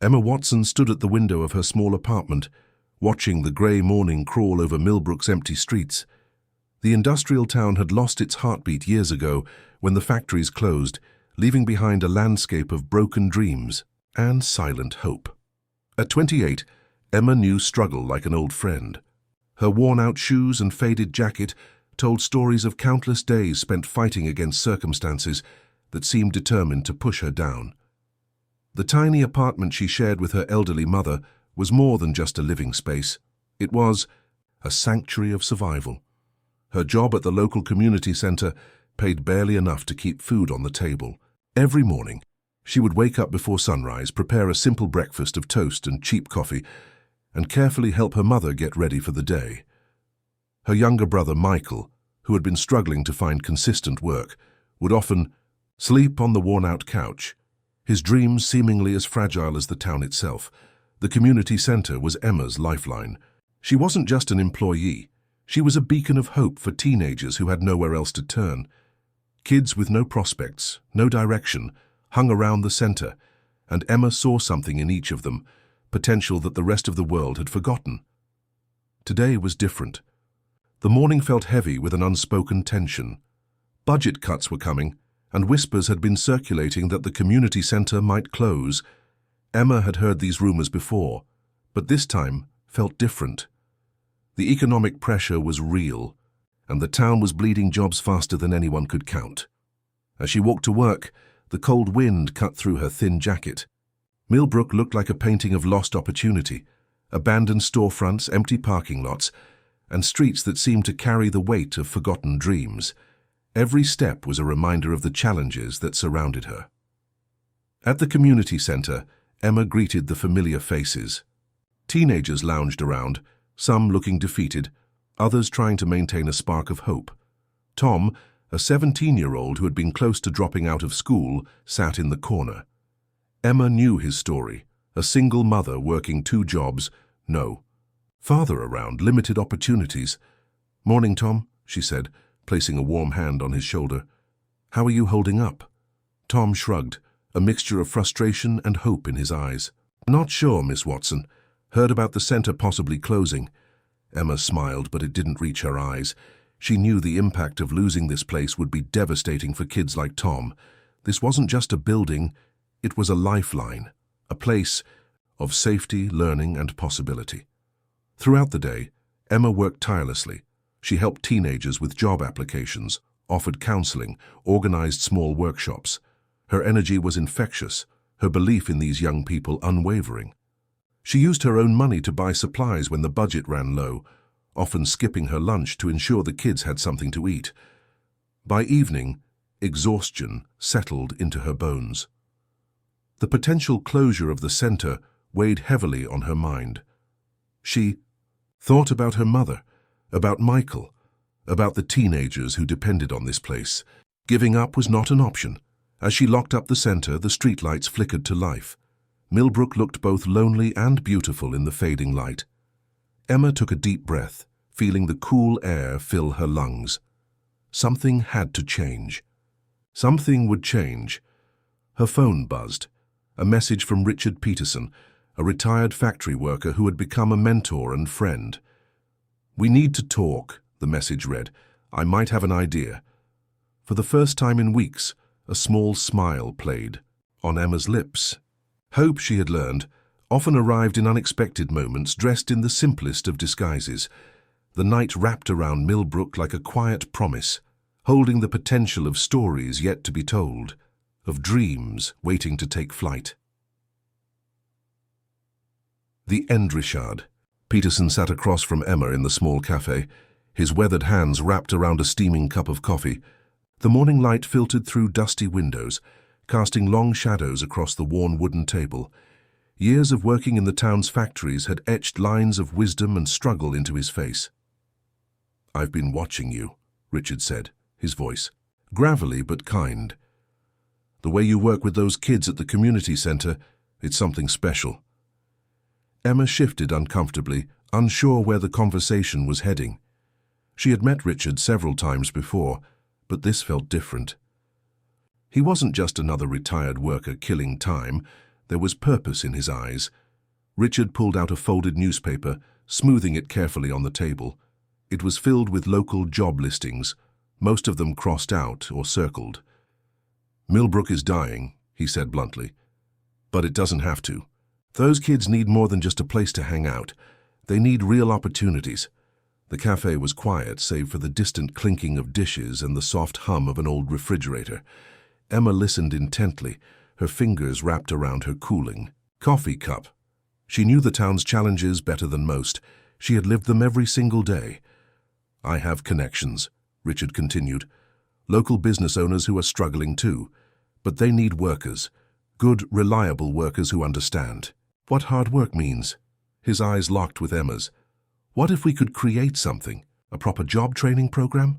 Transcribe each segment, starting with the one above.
Emma Watson stood at the window of her small apartment, watching the grey morning crawl over Millbrook's empty streets. The industrial town had lost its heartbeat years ago when the factories closed, leaving behind a landscape of broken dreams and silent hope. At 28, Emma knew struggle like an old friend. Her worn-out shoes and faded jacket told stories of countless days spent fighting against circumstances that seemed determined to push her down. The tiny apartment she shared with her elderly mother was more than just a living space. It was a sanctuary of survival. Her job at the local community center paid barely enough to keep food on the table. Every morning, she would wake up before sunrise, prepare a simple breakfast of toast and cheap coffee, and carefully help her mother get ready for the day. Her younger brother, Michael, who had been struggling to find consistent work, would often sleep on the worn-out couch, his dreams seemingly as fragile as the town itself. The community center was Emma's lifeline. She wasn't just an employee. She was a beacon of hope for teenagers who had nowhere else to turn. Kids with no prospects, no direction, hung around the center, and Emma saw something in each of them, potential that the rest of the world had forgotten. Today was different. The morning felt heavy with an unspoken tension. Budget cuts were coming, and whispers had been circulating that the community center might close. Emma had heard these rumors before, but this time felt different. The economic pressure was real, and the town was bleeding jobs faster than anyone could count. As she walked to work, the cold wind cut through her thin jacket. Millbrook looked like a painting of lost opportunity, abandoned storefronts, empty parking lots, and streets that seemed to carry the weight of forgotten dreams. Every step was a reminder of the challenges that surrounded her. At the community center, Emma greeted the familiar faces. Teenagers lounged around, some looking defeated, others trying to maintain a spark of hope. Tom, a 17-year-old who had been close to dropping out of school, sat in the corner. Emma knew his story, a single mother working 2 jobs, no father around, limited opportunities. "Morning, Tom," she said, placing a warm hand on his shoulder. "How are you holding up?" Tom shrugged, a mixture of frustration and hope in his eyes. "Not sure, Miss Watson. Heard about the center possibly closing." Emma smiled, but it didn't reach her eyes. She knew the impact of losing this place would be devastating for kids like Tom. This wasn't just a building, it was a lifeline, a place of safety, learning, and possibility. Throughout the day, Emma worked tirelessly. She helped teenagers with job applications, offered counseling, organized small workshops. Her energy was infectious, her belief in these young people unwavering. She used her own money to buy supplies when the budget ran low, often skipping her lunch to ensure the kids had something to eat. By evening, exhaustion settled into her bones. The potential closure of the center weighed heavily on her mind. She thought about her mother, about Michael, about the teenagers who depended on this place. Giving up was not an option. As she locked up the center, the streetlights flickered to life. Millbrook looked both lonely and beautiful in the fading light. Emma took a deep breath, feeling the cool air fill her lungs. Something had to change. Something would change. Her phone buzzed. A message from Richard Peterson, a retired factory worker who had become a mentor and friend. "We need to talk," the message read. "I might have an idea." For the first time in weeks, a small smile played on Emma's lips. Hope, she had learned, often arrived in unexpected moments, dressed in the simplest of disguises. The night wrapped around Millbrook like a quiet promise, holding the potential of stories yet to be told, of dreams waiting to take flight. The Endrishad. Peterson sat across from Emma in the small cafe, his weathered hands wrapped around a steaming cup of coffee. The morning light filtered through dusty windows, casting long shadows across the worn wooden table. Years of working in the town's factories had etched lines of wisdom and struggle into his face. "I've been watching you," Richard said, his voice gravelly but kind. "The way you work with those kids at the community center, it's something special." Emma shifted uncomfortably, unsure where the conversation was heading. She had met Richard several times before, but this felt different. He wasn't just another retired worker killing time, There was purpose in his eyes. Richard pulled out a folded newspaper, smoothing it carefully on the table. It was filled with local job listings, most of them crossed out or circled. "Millbrook is dying," he said bluntly. "But it doesn't have to. Those kids need more than just a place to hang out. They need real opportunities." The cafe was quiet, save for the distant clinking of dishes and the soft hum of an old refrigerator. Emma listened intently, her fingers wrapped around her cooling coffee cup. She knew the town's challenges better than most. She had lived them every single day. "I have connections," Richard continued. "Local business owners who are struggling too. But they need workers. Good, reliable workers who understand what hard work means." His eyes locked with Emma's. "What if we could create something? A proper job training program?"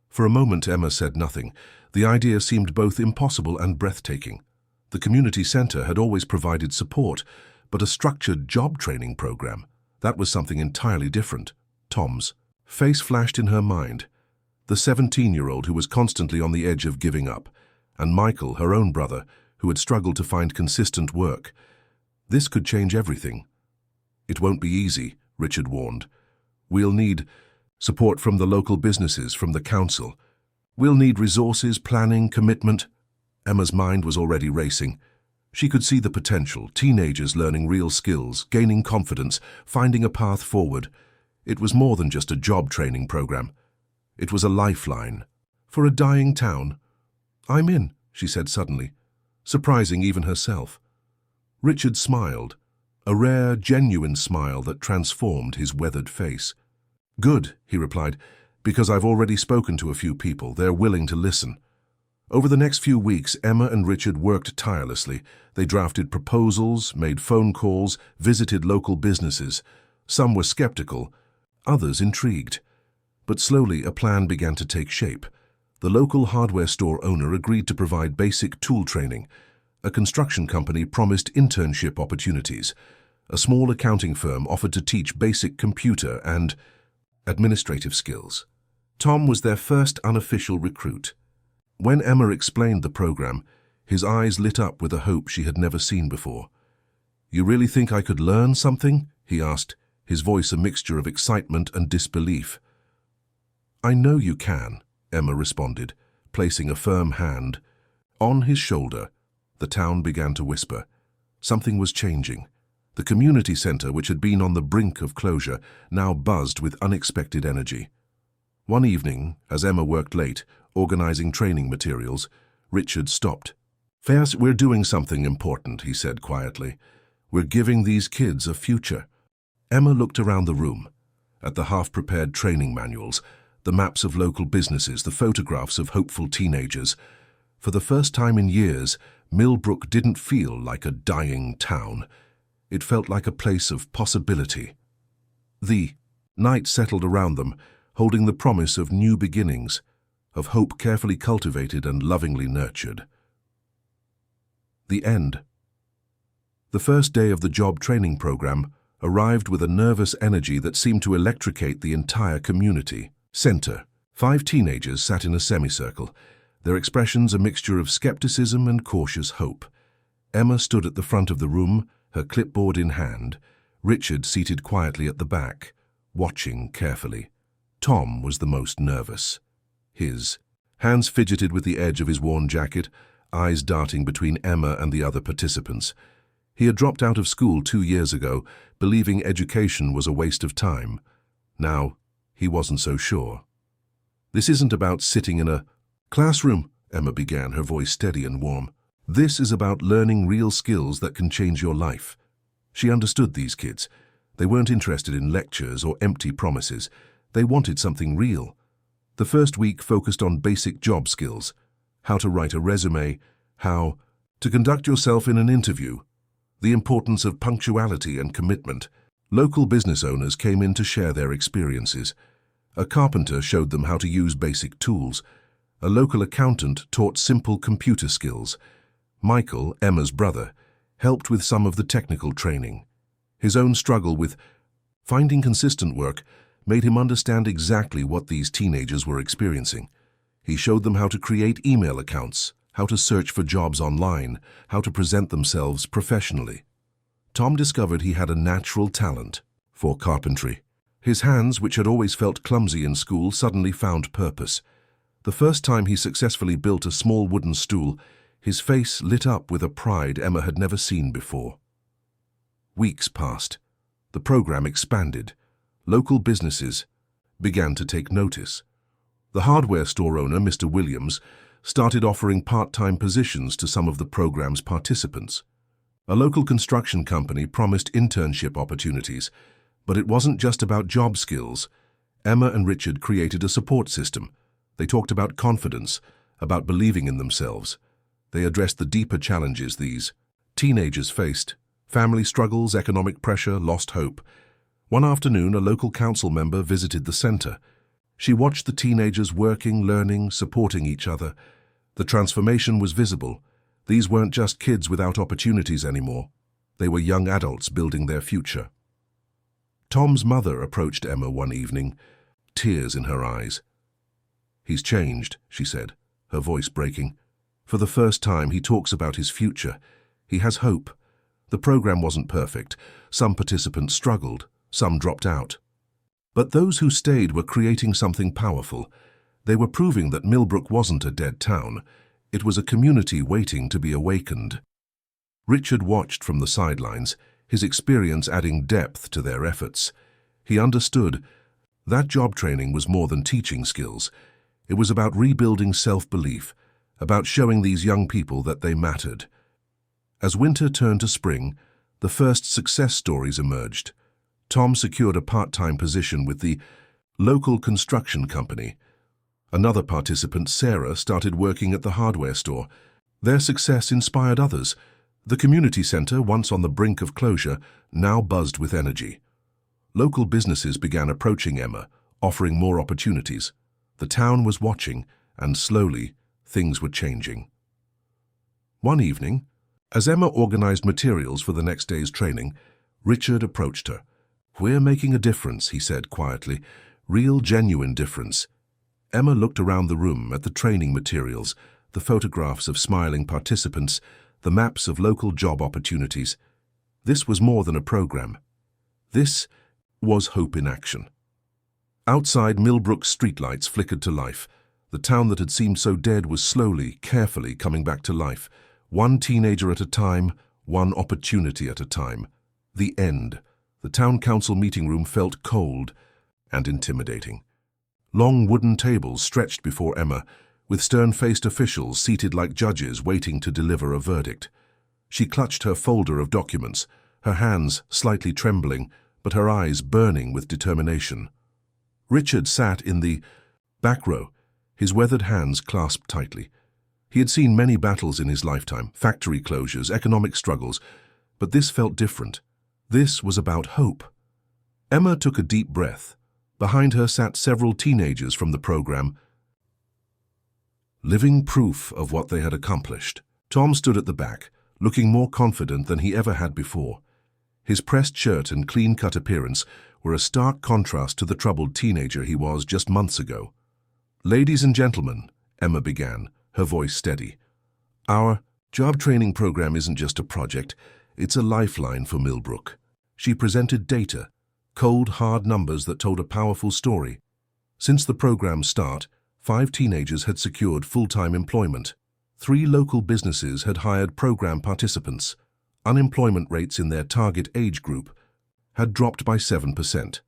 For a moment Emma said nothing. The idea seemed both impossible and breathtaking. The community center had always provided support, but a structured job training program, that was something entirely different. Tom's face flashed in her mind. The 17-year-old who was constantly on the edge of giving up, and Michael, her own brother, who had struggled to find consistent work. This could change everything. "It won't be easy," Richard warned. "We'll need support from the local businesses, from the council. We'll need resources, planning, commitment." Emma's mind was already racing. She could see the potential, teenagers learning real skills, gaining confidence, finding a path forward. It was more than just a job training program. It was a lifeline for a dying town. "I'm in," she said suddenly, surprising even herself. Richard smiled, a rare, genuine smile that transformed his weathered face. "Good," he replied, "because I've already spoken to a few people. They're willing to listen." Over the next few weeks, Emma and Richard worked tirelessly. They drafted proposals, made phone calls, visited local businesses. Some were skeptical, others intrigued. But slowly a plan began to take shape. The local hardware store owner agreed to provide basic tool training. A construction company promised internship opportunities. A small accounting firm offered to teach basic computer and administrative skills. Tom was their first unofficial recruit. When Emma explained the program, his eyes lit up with a hope she had never seen before. "You really think I could learn something?" he asked, his voice a mixture of excitement and disbelief. "I know you can," Emma responded, placing a firm hand on his shoulder. The town began to whisper. Something was changing. The community center, which had been on the brink of closure, now buzzed with unexpected energy. One evening, as Emma worked late, organizing training materials, Richard stopped. "First, we're doing something important," he said quietly. "We're giving these kids a future." Emma looked around the room, at the half-prepared training manuals, the maps of local businesses, the photographs of hopeful teenagers. For the first time in years, Millbrook didn't feel like a dying town. It felt like a place of possibility. The night settled around them, holding the promise of new beginnings, of hope carefully cultivated and lovingly nurtured. The end. The first day of the job training program arrived with a nervous energy that seemed to electrocate the entire community center. 5 teenagers sat in a semicircle, their expressions a mixture of skepticism and cautious hope. Emma stood at the front of the room, her clipboard in hand. Richard seated quietly at the back, watching carefully. Tom was the most nervous. His hands fidgeted with the edge of his worn jacket, eyes darting between Emma and the other participants. He had dropped out of school 2 years ago, believing education was a waste of time. Now, he wasn't so sure. "This isn't about sitting in a classroom," Emma began, her voice steady and warm. "This is about learning real skills that can change your life." She understood these kids. They weren't interested in lectures or empty promises. They wanted something real. The first week focused on basic job skills: how to write a resume, how to conduct yourself in an interview, the importance of punctuality and commitment. Local business owners came in to share their experiences. A carpenter showed them how to use basic tools. A local accountant taught simple computer skills. Michael, Emma's brother, helped with some of the technical training. His own struggle with finding consistent work made him understand exactly what these teenagers were experiencing. He showed them how to create email accounts, how to search for jobs online, how to present themselves professionally. Tom discovered he had a natural talent for carpentry. His hands, which had always felt clumsy in school, suddenly found purpose. The first time he successfully built a small wooden stool, his face lit up with a pride Emma had never seen before. Weeks passed. The program expanded. Local businesses began to take notice. The hardware store owner, Mr. Williams, started offering part-time positions to some of the program's participants. A local construction company promised internship opportunities, but it wasn't just about job skills. Emma and Richard created a support system. They talked about confidence, about believing in themselves. They addressed the deeper challenges these teenagers faced: family struggles, economic pressure, lost hope. One afternoon, a local council member visited the center. She watched the teenagers working, learning, supporting each other. The transformation was visible. These weren't just kids without opportunities anymore. They were young adults building their future. Tom's mother approached Emma one evening, tears in her eyes. "He's changed," she said, her voice breaking. "For the first time, he talks about his future. He has hope." The program wasn't perfect. Some participants struggled, some dropped out. But those who stayed were creating something powerful. They were proving that Millbrook wasn't a dead town. It was a community waiting to be awakened. Richard watched from the sidelines, his experience adding depth to their efforts. He understood that job training was more than teaching skills. It was about rebuilding self-belief, about showing these young people that they mattered. As winter turned to spring, the first success stories emerged. Tom secured a part-time position with the local construction company. Another participant, Sarah, started working at the hardware store. Their success inspired others. The community center, once on the brink of closure, now buzzed with energy. Local businesses began approaching Emma, offering more opportunities. The town was watching, and slowly, things were changing. One evening, as Emma organized materials for the next day's training, Richard approached her. "We're making a difference," he said quietly. "Real, genuine difference." Emma looked around the room at the training materials, the photographs of smiling participants, the maps of local job opportunities. This was more than a program. This was hope in action. Outside, Millbrook's streetlights flickered to life. The town that had seemed so dead was slowly, carefully coming back to life. One teenager at a time, one opportunity at a time. The end. The town council meeting room felt cold and intimidating. Long wooden tables stretched before Emma, with stern-faced officials seated like judges waiting to deliver a verdict. She clutched her folder of documents, her hands slightly trembling, but her eyes burning with determination. Richard sat in the back row, his weathered hands clasped tightly. He had seen many battles in his lifetime, factory closures, economic struggles, but this felt different. This was about hope. Emma took a deep breath. Behind her sat several teenagers from the program, living proof of what they had accomplished. Tom stood at the back, looking more confident than he ever had before. His pressed shirt and clean-cut appearance were a stark contrast to the troubled teenager he was just months ago. "Ladies and gentlemen," Emma began, her voice steady, "our job training program isn't just a project, it's a lifeline for Millbrook." She presented data, cold, hard numbers that told a powerful story. Since the program's start, 5 teenagers had secured full-time employment. 3 local businesses had hired program participants. Unemployment rates in their target age group had dropped by 7%.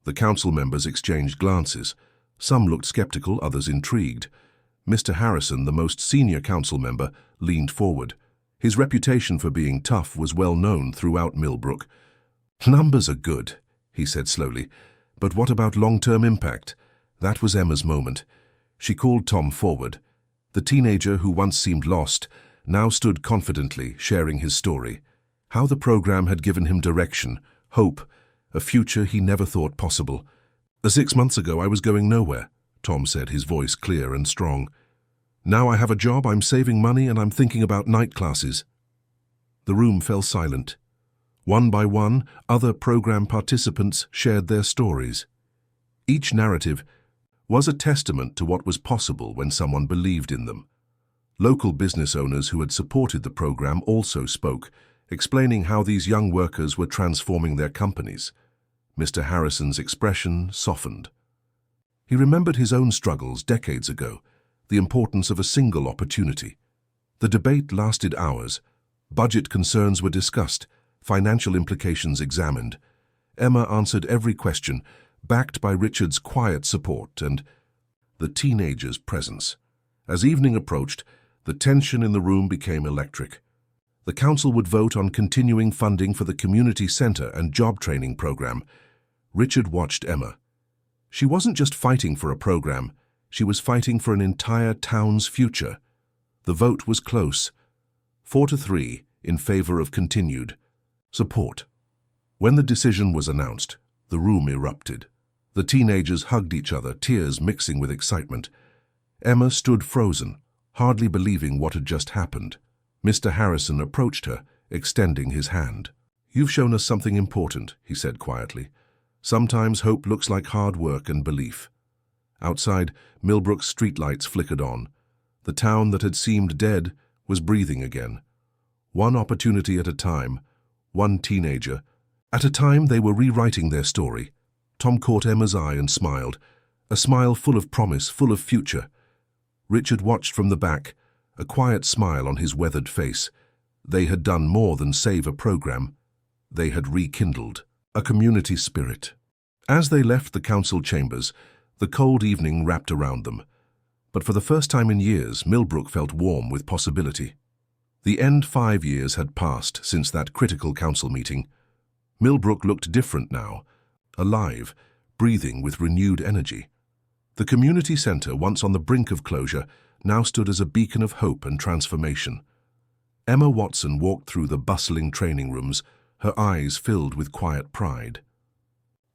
The council members exchanged glances. Some looked skeptical, others intrigued. Mr. Harrison, the most senior council member, leaned forward. His reputation for being tough was well known throughout Millbrook. "Numbers are good," he said slowly, "but what about long-term impact?" That was Emma's moment. She called Tom forward. The teenager who once seemed lost now stood confidently, sharing his story. How the program had given him direction, hope, a future he never thought possible. "6 months ago I was going nowhere," Tom said, his voice clear and strong. "Now I have a job, I'm saving money, and I'm thinking about night classes." The room fell silent. One by one, other program participants shared their stories. Each narrative was a testament to what was possible when someone believed in them. Local business owners who had supported the program also spoke, explaining how these young workers were transforming their companies. Mr. Harrison's expression softened. He remembered his own struggles decades ago, the importance of a single opportunity. The debate lasted hours. Budget concerns were discussed, financial implications examined. Emma answered every question, backed by Richard's quiet support and the teenager's presence. As evening approached, the tension in the room became electric. The council would vote on continuing funding for the community center and job training program. Richard watched Emma. She wasn't just fighting for a program, she was fighting for an entire town's future. The vote was close, 4-3 in favor of continued support. When the decision was announced, the room erupted. The teenagers hugged each other, tears mixing with excitement. Emma stood frozen, hardly believing what had just happened. Mr. Harrison approached her, extending his hand. "You've shown us something important," he said quietly. "Sometimes hope looks like hard work and belief." Outside, Millbrook's streetlights flickered on. The town that had seemed dead was breathing again. One opportunity at a time, one teenager. At a time they were rewriting their story. Tom caught Emma's eye and smiled, a smile full of promise, full of future. Richard watched from the back, a quiet smile on his weathered face. They had done more than save a program. They had rekindled a community spirit. As they left the council chambers, the cold evening wrapped around them. But for the first time in years, Millbrook felt warm with possibility. The end 5 years had passed since that critical council meeting. Millbrook looked different now, alive, breathing with renewed energy. The community center, once on the brink of closure, now stood as a beacon of hope and transformation. Emma Watson walked through the bustling training rooms, her eyes filled with quiet pride.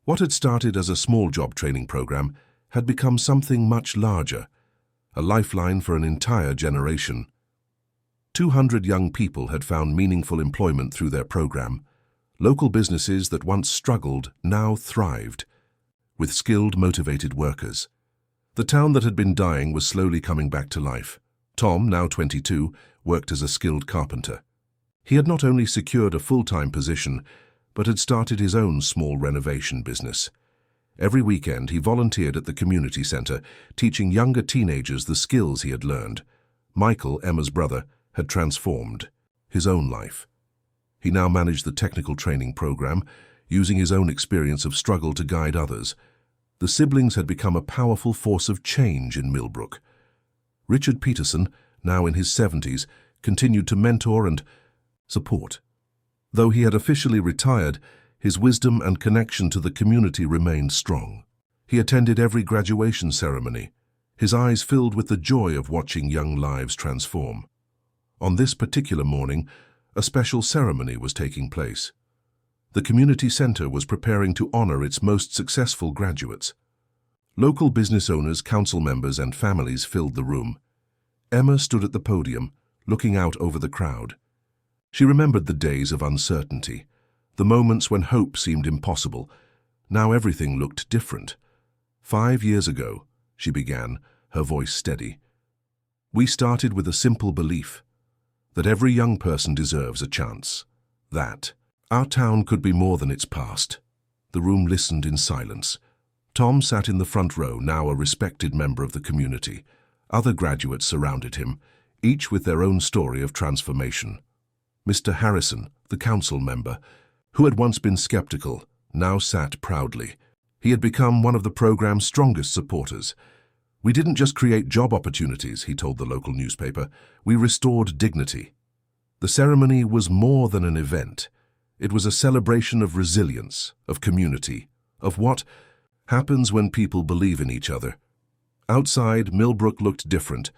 What had started as a small job training program had become something much larger, a lifeline for an entire generation. 200 young people had found meaningful employment through their program. Local businesses that once struggled now thrived, with skilled, motivated workers. The town that had been dying was slowly coming back to life. Tom, now 22, worked as a skilled carpenter. He had not only secured a full-time position, but had started his own small renovation business. Every weekend he volunteered at the community center, teaching younger teenagers the skills he had learned. Michael, Emma's brother, had transformed his own life. He now managed the technical training program, using his own experience of struggle to guide others. The siblings had become a powerful force of change in Millbrook. Richard Peterson, now in his 70s, continued to mentor and support. Though he had officially retired, his wisdom and connection to the community remained strong. He attended every graduation ceremony, his eyes filled with the joy of watching young lives transform. On this particular morning, a special ceremony was taking place. The community center was preparing to honor its most successful graduates. Local business owners, council members, and families filled the room. Emma stood at the podium, looking out over the crowd. She remembered the days of uncertainty, the moments when hope seemed impossible. Now everything looked different. 5 years ago, she began, her voice steady. We started with a simple belief that every young person deserves a chance, that our town could be more than its past. The room listened in silence. Tom sat in the front row, now a respected member of the community. Other graduates surrounded him, each with their own story of transformation. Mr. Harrison, the council member, who had once been skeptical, now sat proudly. He had become one of the program's strongest supporters. We didn't just create job opportunities, he told the local newspaper. We restored dignity. The ceremony was more than an event. It was a celebration of resilience, of community, of what happens when people believe in each other. Outside, Millbrook looked different.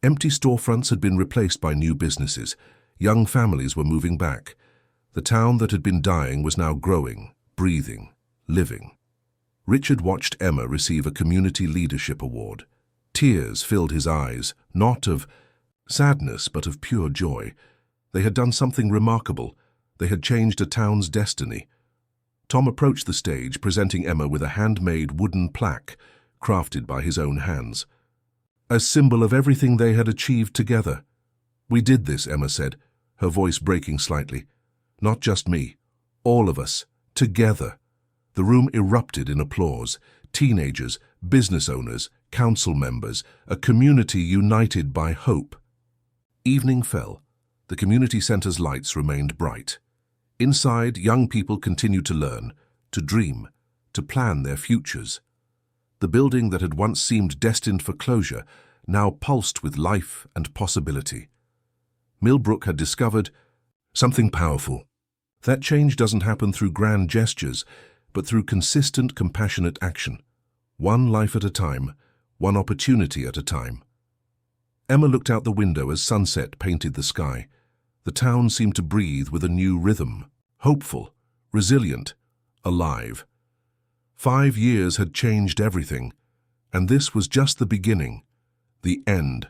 Empty storefronts had been replaced by new businesses. Young families were moving back. The town that had been dying was now growing, breathing, living. Richard watched Emma receive a Community Leadership Award. Tears filled his eyes, not of sadness but of pure joy. They had done something remarkable. They had changed a town's destiny. Tom approached the stage, presenting Emma with a handmade wooden plaque crafted by his own hands. A symbol of everything they had achieved together, "We did this," Emma said, her voice breaking slightly. "Not just me. All of us. Together." The room erupted in applause. Teenagers, business owners, council members, a community united by hope. Evening fell. The community center's lights remained bright. Inside, young people continued to learn, to dream, to plan their futures. The building that had once seemed destined for closure now pulsed with life and possibility. Millbrook had discovered something powerful. That change doesn't happen through grand gestures, but through consistent, compassionate action. One life at a time, one opportunity at a time. Emma looked out the window as sunset painted the sky. The town seemed to breathe with a new rhythm, hopeful, resilient, alive. 5 years had changed everything, and this was just the beginning, the end.